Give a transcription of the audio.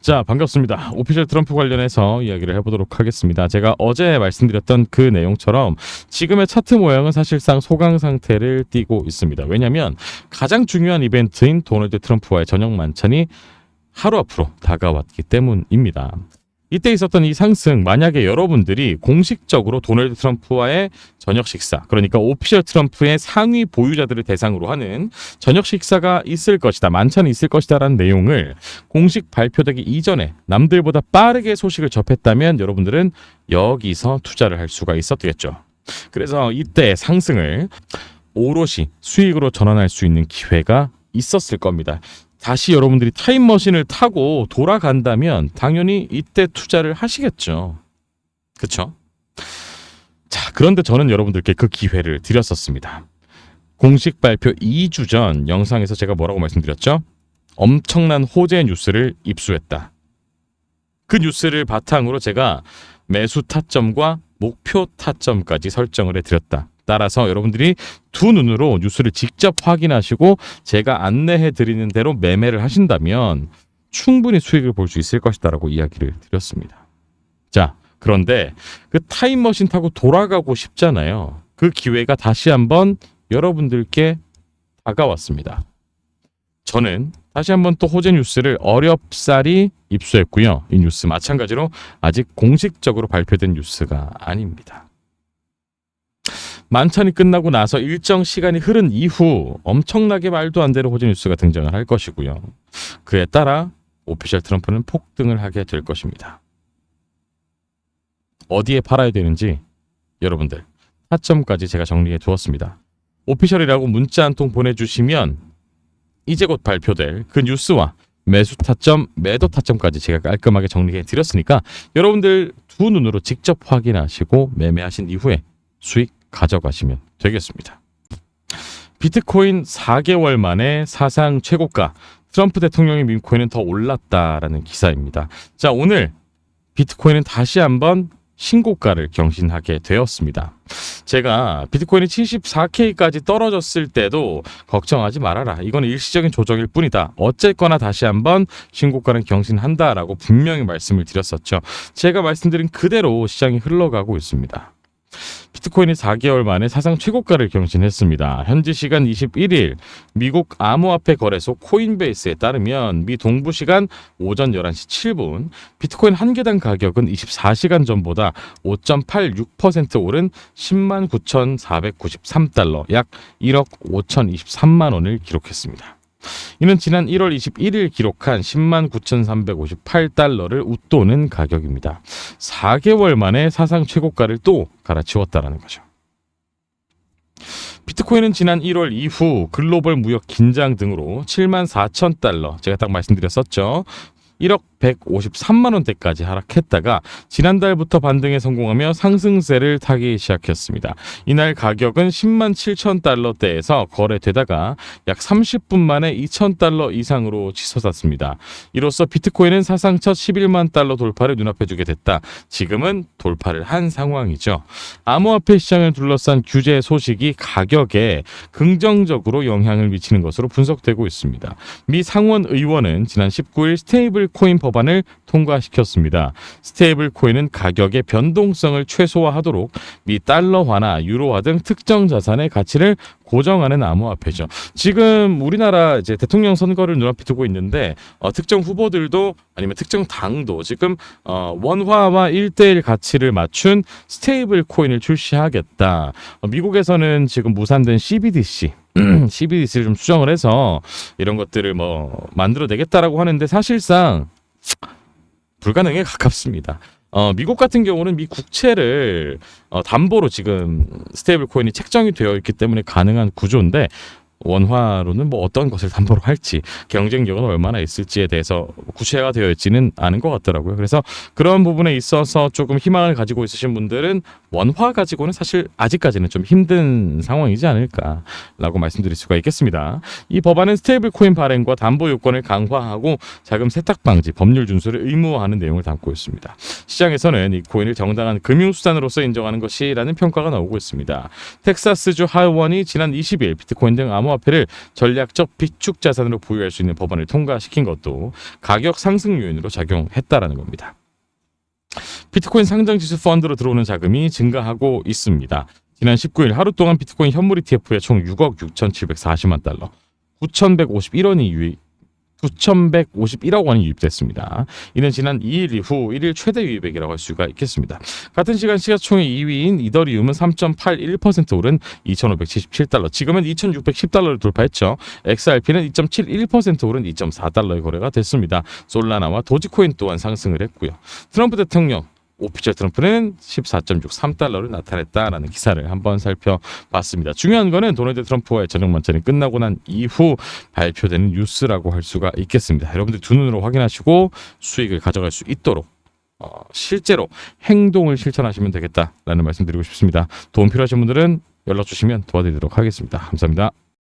자, 반갑습니다. 오피셜 트럼프 관련해서 이야기를 해보도록 하겠습니다. 제가 어제 말씀드렸던 그 내용처럼 지금의 차트 모양은 사실상 소강 상태를 띠고 있습니다. 왜냐하면 가장 중요한 이벤트인 도널드 트럼프와의 저녁 만찬이 하루 앞으로 다가왔기 때문입니다. 이때 있었던 이 상승, 만약에 여러분들이 공식적으로 도널드 트럼프와의 저녁 식사, 그러니까 오피셜 트럼프의 상위 보유자들을 대상으로 하는 저녁 식사가 있을 것이다, 만찬이 있을 것이다 라는 내용을 공식 발표되기 이전에 남들보다 빠르게 소식을 접했다면 여러분들은 여기서 투자를 할 수가 있었겠죠. 그래서 이때 상승을 오롯이 수익으로 전환할 수 있는 기회가 있었을 겁니다. 다시 여러분들이 타임머신을 타고 돌아간다면 당연히 이때 투자를 하시겠죠. 그렇죠? 자, 그런데 저는 여러분들께 그 기회를 드렸었습니다. 공식 발표 2주 전 영상에서 제가 뭐라고 말씀드렸죠? 엄청난 호재 뉴스를 입수했다. 그 뉴스를 바탕으로 제가 매수 타점과 목표 타점까지 설정을 해드렸다. 따라서 여러분들이 두 눈으로 뉴스를 직접 확인하시고 제가 안내해 드리는 대로 매매를 하신다면 충분히 수익을 볼 수 있을 것이다라고 이야기를 드렸습니다. 자, 그런데 그 타임머신 타고 돌아가고 싶잖아요. 그 기회가 다시 한번 여러분들께 다가왔습니다. 저는 다시 한번 또 호재 뉴스를 어렵사리 입수했고요. 이 뉴스 마찬가지로 아직 공식적으로 발표된 뉴스가 아닙니다. 만찬이 끝나고 나서 일정 시간이 흐른 이후 엄청나게 말도 안 되는 호재 뉴스가 등장을 할 것이고요. 그에 따라 오피셜 트럼프는 폭등을 하게 될 것입니다. 어디에 팔아야 되는지 여러분들 타점까지 제가 정리해 두었습니다. 오피셜이라고 문자 한 통 보내주시면 이제 곧 발표될 그 뉴스와 매수 타점, 매도 타점까지 제가 깔끔하게 정리해 드렸으니까 여러분들 두 눈으로 직접 확인하시고 매매하신 이후에 수익 가져가시면 되겠습니다. 비트코인 4개월 만에 사상 최고가, 트럼프 대통령의 밈코인은 더 올랐다라는 기사입니다. 자, 오늘 비트코인은 다시 한번 신고가를 경신하게 되었습니다. 제가 비트코인이 74K까지 떨어졌을 때도 걱정하지 말아라, 이건 일시적인 조정일 뿐이다, 어쨌거나 다시 한번 신고가는 경신한다라고 분명히 말씀을 드렸었죠. 제가 말씀드린 그대로 시장이 흘러가고 있습니다. 비트코인이 4개월 만에 사상 최고가를 경신했습니다. 현지 시간 21일 미국 암호화폐 거래소 코인베이스에 따르면 미 동부 시간 오전 11시 7분 비트코인 한 개당 가격은 24시간 전보다 5.86% 오른 109,493달러, 약 1억 5,023만 원을 기록했습니다. 이는 지난 1월 21일 기록한 109,358달러를 웃도는 가격입니다. 4개월 만에 사상 최고가를 또 갈아치웠다는 거죠. 비트코인은 지난 1월 이후 글로벌 무역 긴장 등으로 74,000달러, 제가 딱 말씀드렸었죠. 1억 153만 원대까지 하락했다가 지난달부터 반등에 성공하며 상승세를 타기 시작했습니다. 이날 가격은 10만 7천 달러대에서 거래되다가 약 30분 만에 2천 달러 이상으로 치솟았습니다. 이로써 비트코인은 사상 첫 11만 달러 돌파를 눈앞에 두게 됐다. 지금은 돌파를 한 상황이죠. 암호화폐 시장을 둘러싼 규제 소식이 가격에 긍정적으로 영향을 미치는 것으로 분석되고 있습니다. 미 상원 의원은 지난 19일 스테이블 코인 법안을 통과시켰습니다. 스테이블 코인은 가격의 변동성을 최소화하도록 미 달러화나 유로화 등 특정 자산의 가치를 고정하는 암호화폐죠. 지금 우리나라 이제 대통령 선거를 눈앞에 두고 있는데 특정 후보들도 아니면 특정 당도 지금 원화와 1대1 가치를 맞춘 스테이블 코인을 출시하겠다. 미국에서는 지금 무산된 CBDC를 좀 수정을 해서 이런 것들을 만들어내겠다라고 하는데 사실상 불가능에 가깝습니다. 미국 같은 경우는 미 국채를 담보로 지금 스테이블 코인이 책정이 되어 있기 때문에 가능한 구조인데 원화로는 어떤 것을 담보로 할지, 경쟁력은 얼마나 있을지에 대해서 구체화가 되어 있지는 않은 것 같더라고요. 그래서 그런 부분에 있어서 조금 희망을 가지고 있으신 분들은 원화 가지고는 사실 아직까지는 좀 힘든 상황이지 않을까라고 말씀드릴 수가 있겠습니다. 이 법안은 스테이블 코인 발행과 담보 요건을 강화하고 자금 세탁 방지, 법률 준수를 의무화하는 내용을 담고 있습니다. 시장에서는 이 코인을 정당한 금융수단으로서 인정하는 것이라는 평가가 나오고 있습니다. 텍사스주 하원이 지난 20일 비트코인 등 암호화폐를 전략적 비축 자산으로 보유할 수 있는 법안을 통과시킨 것도 가격 상승 요인으로 작용했다라는 겁니다. 비트코인 상장 지수 펀드로 들어오는 자금이 증가하고 있습니다. 지난 19일 하루 동안 비트코인 현물 ETF에 총 6억 6,740만 달러, 9,151억 원이 유입됐습니다. 이는 지난 2일 이후 1일 최대 유입액이라고 할 수가 있겠습니다. 같은 시간 시가총액 2위인 이더리움은 3.81% 오른 2,577달러, 지금은 2,610달러를 돌파했죠. XRP는 2.71% 오른 2.4달러의 거래가 됐습니다. 솔라나와 도지코인 또한 상승을 했고요. 트럼프 대통령 오피셜 트럼프는 14.63달러를 나타냈다라는 기사를 한번 살펴봤습니다. 중요한 거는 도널드 트럼프와의 저녁 만찬이 끝나고 난 이후 발표되는 뉴스라고 할 수가 있겠습니다. 여러분들 두 눈으로 확인하시고 수익을 가져갈 수 있도록 실제로 행동을 실천하시면 되겠다라는 말씀 드리고 싶습니다. 도움 필요하신 분들은 연락 주시면 도와드리도록 하겠습니다. 감사합니다.